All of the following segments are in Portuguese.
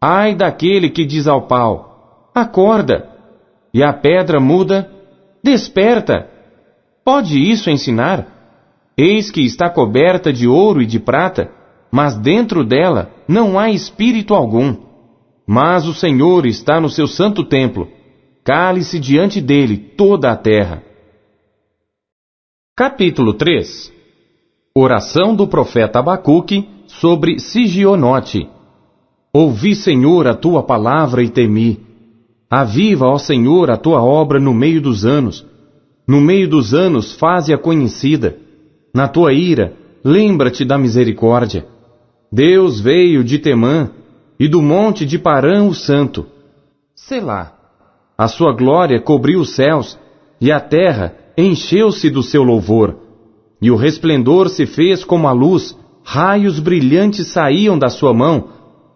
Ai daquele que diz ao pau: acorda! E a pedra muda: desperta! Pode isso ensinar? Eis que está coberta de ouro e de prata, mas dentro dela não há espírito algum. Mas o Senhor está no seu santo templo. Cale-se diante dele toda a terra. Capítulo 3. Oração do profeta Abacuque sobre Sigionote. Ouvi, Senhor, a tua palavra e temi. Aviva, ó Senhor, a tua obra no meio dos anos. No meio dos anos faze-a conhecida. Na tua ira, lembra-te da misericórdia. Deus veio de Temã, e do monte de Parã o santo. Selá. A sua glória cobriu os céus, e a terra encheu-se do seu louvor. E o resplendor se fez como a luz, raios brilhantes saíam da sua mão,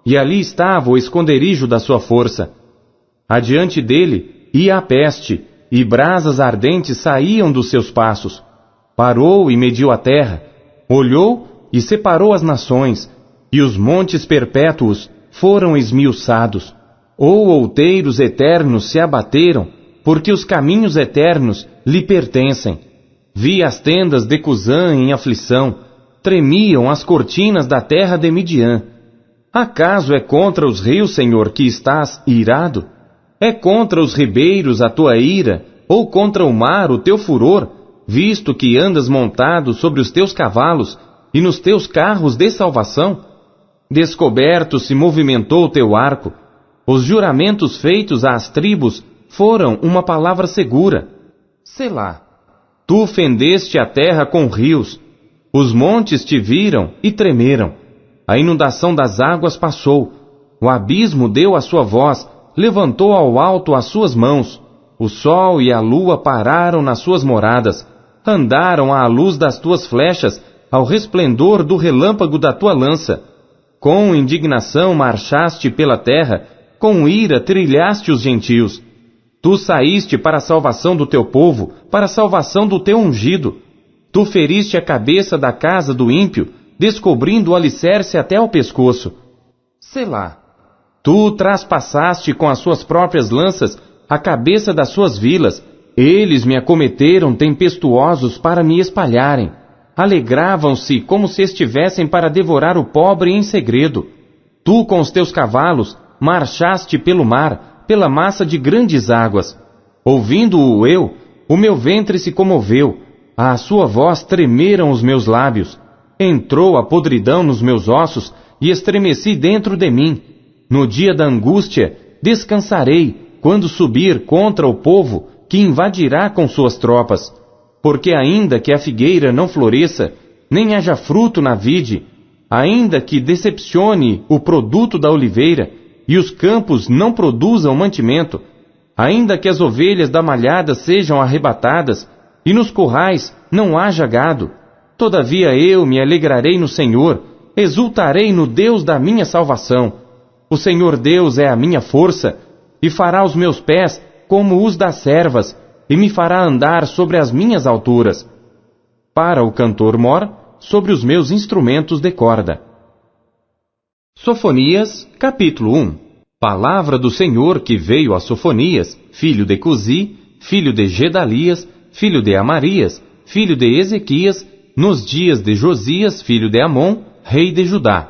e ali estava o esconderijo da sua força. Adiante dele ia a peste, e brasas ardentes saíam dos seus passos. Parou e mediu a terra, olhou e separou as nações, e os montes perpétuos foram esmiuçados. Outeiros eternos se abateram, porque os caminhos eternos lhe pertencem. Vi as tendas de Cusã em aflição, tremiam as cortinas da terra de Midian. Acaso é contra os rios, Senhor, que estás irado? É contra os ribeiros a tua ira, ou contra o mar o teu furor, visto que andas montado sobre os teus cavalos e nos teus carros de salvação? Descoberto se movimentou o teu arco. Os juramentos feitos às tribos foram uma palavra segura. Selá. Tu fendeste a terra com rios. Os montes te viram e tremeram. A inundação das águas passou. O abismo deu a sua voz, levantou ao alto as suas mãos. O sol e a lua pararam nas suas moradas. Andaram à luz das tuas flechas, ao resplendor do relâmpago da tua lança. Com indignação marchaste pela terra, com ira trilhaste os gentios. Tu saíste para a salvação do teu povo, para a salvação do teu ungido. Tu feriste a cabeça da casa do ímpio, descobrindo o alicerce até ao pescoço. Selá. Tu traspassaste com as suas próprias lanças a cabeça das suas vilas. Eles me acometeram tempestuosos para me espalharem. Alegravam-se como se estivessem para devorar o pobre em segredo. Tu com os teus cavalos marchaste pelo mar, pela massa de grandes águas. Ouvindo-o eu, o meu ventre se comoveu, à sua voz tremeram os meus lábios. Entrou a podridão nos meus ossos e estremeci dentro de mim. No dia da angústia, descansarei, quando subir contra o povo que invadirá com suas tropas. Porque ainda que a figueira não floresça, nem haja fruto na vide, ainda que decepcione o produto da oliveira, e os campos não produzam mantimento, ainda que as ovelhas da malhada sejam arrebatadas, e nos currais não haja gado, todavia eu me alegrarei no Senhor, exultarei no Deus da minha salvação. O Senhor Deus é a minha força, e fará os meus pés como os das servas, e me fará andar sobre as minhas alturas. Para o cantor mor, sobre os meus instrumentos de corda. Sofonias, capítulo 1. Palavra do Senhor que veio a Sofonias, filho de Cusi, filho de Gedalias, filho de Amarias, filho de Ezequias, nos dias de Josias, filho de Amon, rei de Judá.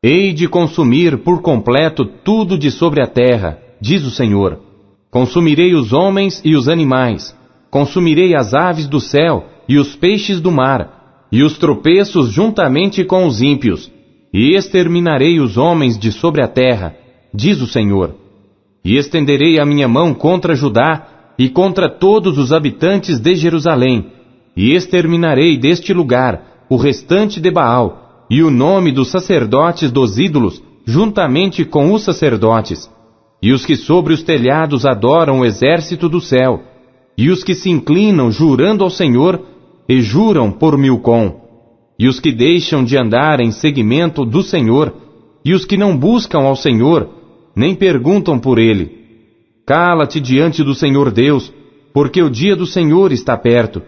Hei de consumir por completo tudo de sobre a terra, diz o Senhor. Consumirei os homens e os animais, consumirei as aves do céu e os peixes do mar, e os tropeços juntamente com os ímpios, e exterminarei os homens de sobre a terra, diz o Senhor. E estenderei a minha mão contra Judá e contra todos os habitantes de Jerusalém, e exterminarei deste lugar o restante de Baal, e o nome dos sacerdotes dos ídolos, juntamente com os sacerdotes, e os que sobre os telhados adoram o exército do céu, e os que se inclinam jurando ao Senhor, e juram por Milcom, e os que deixam de andar em seguimento do Senhor, e os que não buscam ao Senhor, nem perguntam por Ele. Cala-te diante do Senhor Deus, porque o dia do Senhor está perto,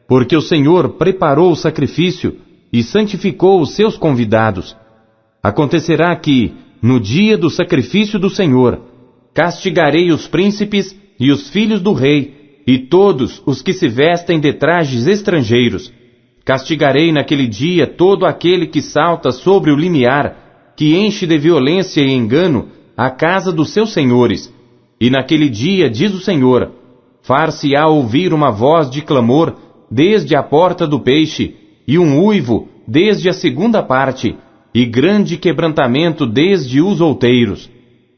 porque o Senhor preparou o sacrifício e santificou os seus convidados. Acontecerá que, no dia do sacrifício do Senhor, castigarei os príncipes e os filhos do rei, e todos os que se vestem de trajes estrangeiros. Castigarei naquele dia todo aquele que salta sobre o limiar, que enche de violência e engano a casa dos seus senhores. E naquele dia, diz o Senhor, far-se-á ouvir uma voz de clamor desde a porta do peixe, e um uivo desde a segunda parte, e grande quebrantamento desde os outeiros.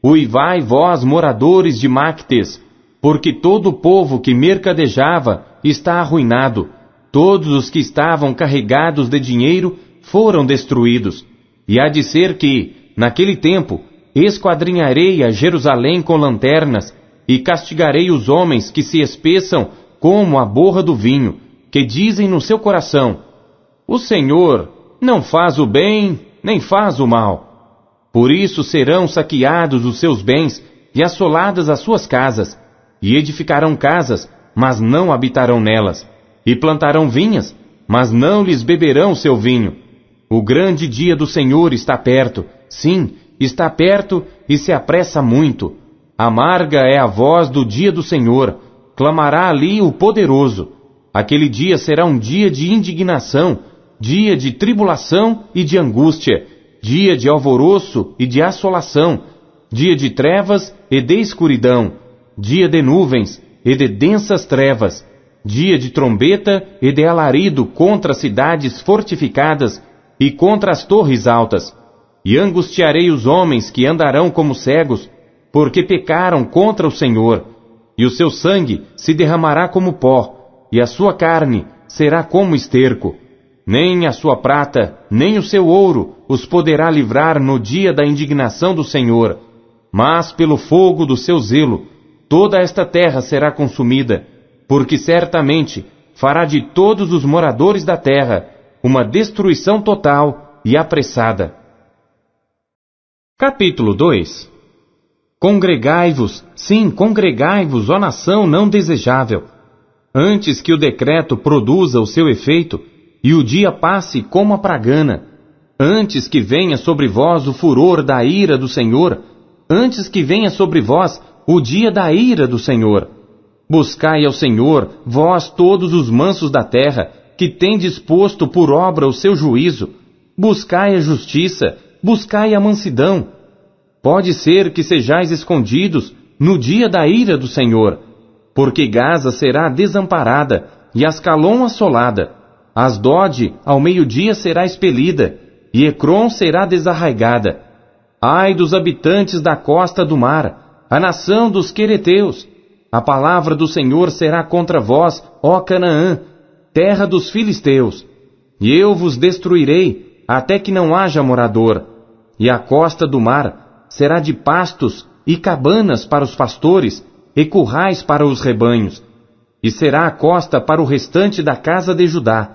Uivai vós, moradores de Mactes, porque todo o povo que mercadejava está arruinado. Todos os que estavam carregados de dinheiro foram destruídos. E há de ser que, naquele tempo, esquadrinharei a Jerusalém com lanternas, e castigarei os homens que se espeçam como a borra do vinho, que dizem no seu coração, o Senhor não faz o bem, nem faz o mal. Por isso serão saqueados os seus bens e assoladas as suas casas, e edificarão casas, mas não habitarão nelas, e plantarão vinhas, mas não lhes beberão seu vinho. O grande dia do Senhor está perto, sim, está perto e se apressa muito. Amarga é a voz do dia do Senhor, clamará ali o poderoso. Aquele dia será um dia de indignação, dia de tribulação e de angústia, dia de alvoroço e de assolação, dia de trevas e de escuridão, dia de nuvens e de densas trevas, dia de trombeta e de alarido contra as cidades fortificadas e contra as torres altas. E angustiarei os homens que andarão como cegos, porque pecaram contra o Senhor, e o seu sangue se derramará como pó, e a sua carne será como esterco. Nem a sua prata, nem o seu ouro os poderá livrar no dia da indignação do Senhor, mas pelo fogo do seu zelo, toda esta terra será consumida, porque certamente fará de todos os moradores da terra uma destruição total e apressada. Capítulo 2. Congregai-vos, sim, congregai-vos, ó nação não desejável, antes que o decreto produza o seu efeito, e o dia passe como a pragana, antes que venha sobre vós o furor da ira do Senhor, antes que venha sobre vós o dia da ira do Senhor. Buscai ao Senhor, vós todos os mansos da terra, que tendes posto por obra o seu juízo. Buscai a justiça, buscai a mansidão. Pode ser que sejais escondidos no dia da ira do Senhor, porque Gaza será desamparada e Ascalon assolada. Asdod ao meio-dia será expelida, e Ecrom será desarraigada. Ai dos habitantes da costa do mar, a nação dos quereteus! A palavra do Senhor será contra vós, ó Canaã, terra dos filisteus. E eu vos destruirei, até que não haja morador. E a costa do mar será de pastos e cabanas para os pastores, e currais para os rebanhos. E será a costa para o restante da casa de Judá.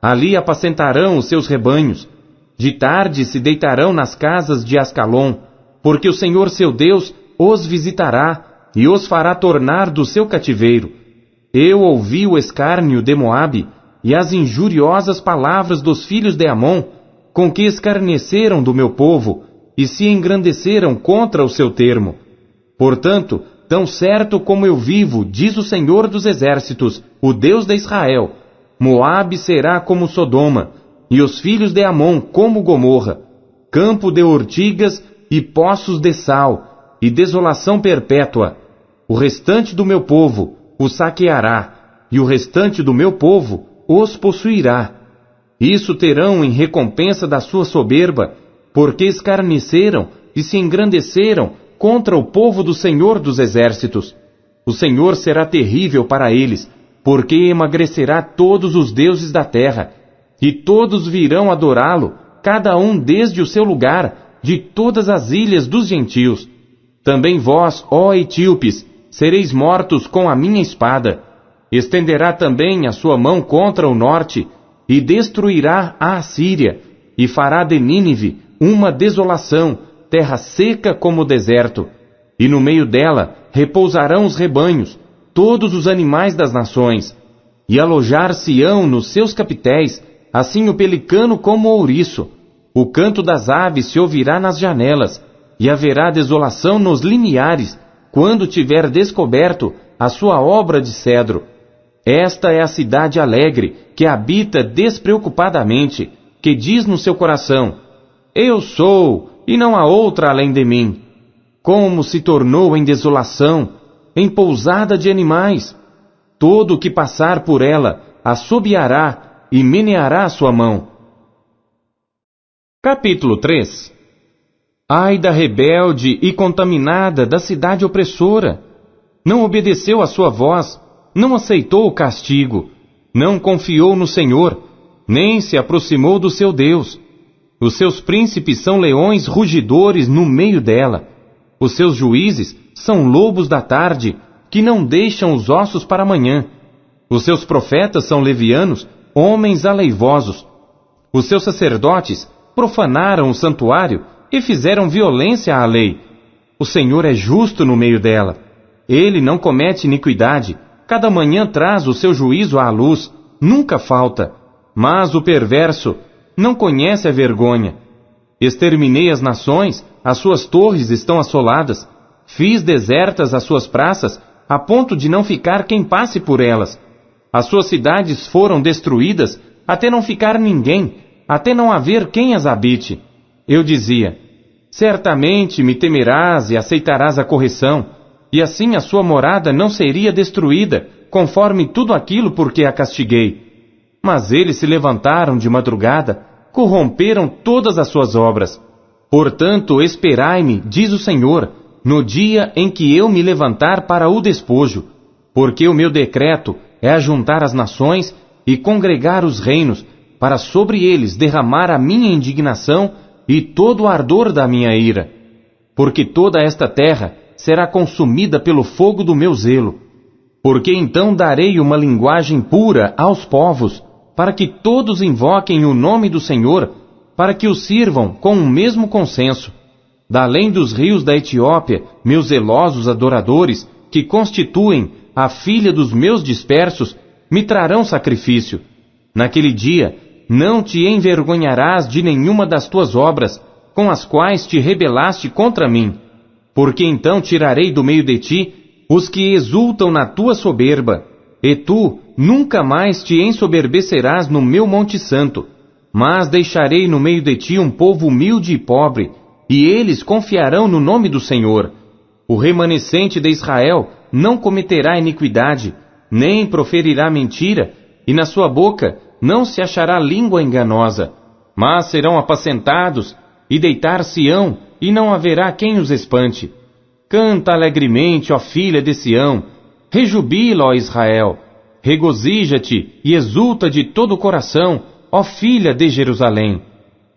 Ali apacentarão os seus rebanhos. De tarde se deitarão nas casas de Ascalon, porque o Senhor seu Deus os visitará e os fará tornar do seu cativeiro. Eu ouvi o escárnio de Moabe e as injuriosas palavras dos filhos de Amon, com que escarneceram do meu povo e se engrandeceram contra o seu termo. Portanto, tão certo como eu vivo, diz o Senhor dos Exércitos, o Deus de Israel, Moabe será como Sodoma, e os filhos de Amon como Gomorra, campo de ortigas e poços de sal, e desolação perpétua. O restante do meu povo o saqueará, e o restante do meu povo os possuirá. Isso terão em recompensa da sua soberba, porque escarneceram e se engrandeceram contra o povo do Senhor dos Exércitos. O Senhor será terrível para eles, porque emagrecerá todos os deuses da terra, e todos virão adorá-lo, cada um desde o seu lugar, de todas as ilhas dos gentios. Também vós, ó etíopes, sereis mortos com a minha espada. Estenderá também a sua mão contra o norte, e destruirá a Assíria, e fará de Nínive uma desolação, terra seca como o deserto. E no meio dela repousarão os rebanhos, todos os animais das nações, e alojar-se-ão nos seus capitéis, assim o pelicano como o ouriço. O canto das aves se ouvirá nas janelas, e haverá desolação nos limiares, quando tiver descoberto a sua obra de cedro. Esta é a cidade alegre, que habita despreocupadamente, que diz no seu coração: eu sou, e não há outra além de mim. Como se tornou em desolação, em pousada de animais. Todo o que passar por ela assobiará e meneará a sua mão. Capítulo 3. Ai da rebelde e contaminada da cidade opressora! Não obedeceu à sua voz, não aceitou o castigo, não confiou no Senhor, nem se aproximou do seu Deus. Os seus príncipes são leões rugidores no meio dela. Os seus juízes são lobos da tarde, que não deixam os ossos para amanhã. Os seus profetas são levianos, homens aleivosos. Os seus sacerdotes profanaram o santuário e fizeram violência à lei. O Senhor é justo no meio dela. Ele não comete iniquidade. Cada manhã traz o seu juízo à luz. Nunca falta. Mas o perverso não conhece a vergonha. Exterminei as nações, as suas torres estão assoladas. Fiz desertas as suas praças, a ponto de não ficar quem passe por elas. As suas cidades foram destruídas, até não ficar ninguém, até não haver quem as habite. Eu dizia: certamente me temerás e aceitarás a correção, e assim a sua morada não seria destruída, conforme tudo aquilo por que a castiguei. Mas eles se levantaram de madrugada, corromperam todas as suas obras. Portanto, esperai-me, diz o Senhor, no dia em que eu me levantar para o despojo, porque o meu decreto é ajuntar as nações e congregar os reinos, para sobre eles derramar a minha indignação e todo o ardor da minha ira. Porque toda esta terra será consumida pelo fogo do meu zelo. Porque então darei uma linguagem pura aos povos, para que todos invoquem o nome do Senhor, para que o sirvam com o mesmo consenso. Da além dos rios da Etiópia, meus zelosos adoradores, que constituem a filha dos meus dispersos, me trarão sacrifício. Naquele dia, não te envergonharás de nenhuma das tuas obras, com as quais te rebelaste contra mim. Porque então tirarei do meio de ti os que exultam na tua soberba, e tu nunca mais te ensoberbecerás no meu monte santo, mas deixarei no meio de ti um povo humilde e pobre, e eles confiarão no nome do Senhor. O remanescente de Israel não cometerá iniquidade, nem proferirá mentira, e na sua boca não se achará língua enganosa, mas serão apacentados, e deitar-se-ão, e não haverá quem os espante. Canta alegremente, ó filha de Sião, rejubila, ó Israel, regozija-te e exulta de todo o coração, ó filha de Jerusalém.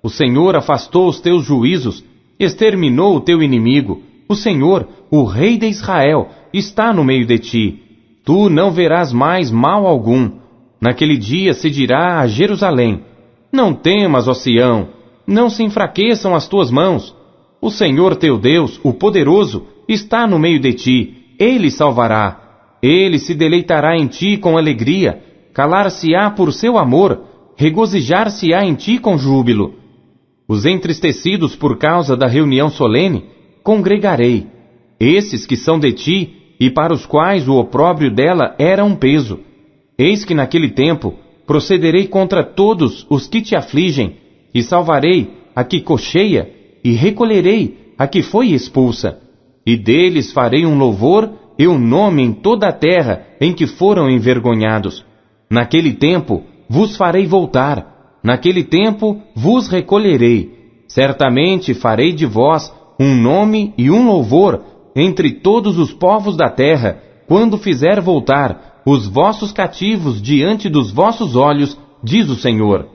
O Senhor afastou os teus juízos, exterminou o teu inimigo. O Senhor, o Rei de Israel, está no meio de ti. Tu não verás mais mal algum. Naquele dia se dirá a Jerusalém: não temas, ó Sião, não se enfraqueçam as tuas mãos. O Senhor teu Deus, o poderoso, está no meio de ti. Ele salvará. Ele se deleitará em ti com alegria, calar-se-á por seu amor, regozijar-se-á em ti com júbilo. Os entristecidos por causa da reunião solene, congregarei. Esses que são de ti, e para os quais o opróbrio dela era um peso. Eis que naquele tempo procederei contra todos os que te afligem, e salvarei a que cocheia, e recolherei a que foi expulsa. E deles farei um louvor e um nome em toda a terra em que foram envergonhados. Naquele tempo vos farei voltar, naquele tempo vos recolherei. Certamente farei de vós um nome e um louvor entre todos os povos da terra, quando fizer voltar os vossos cativos diante dos vossos olhos, diz o Senhor.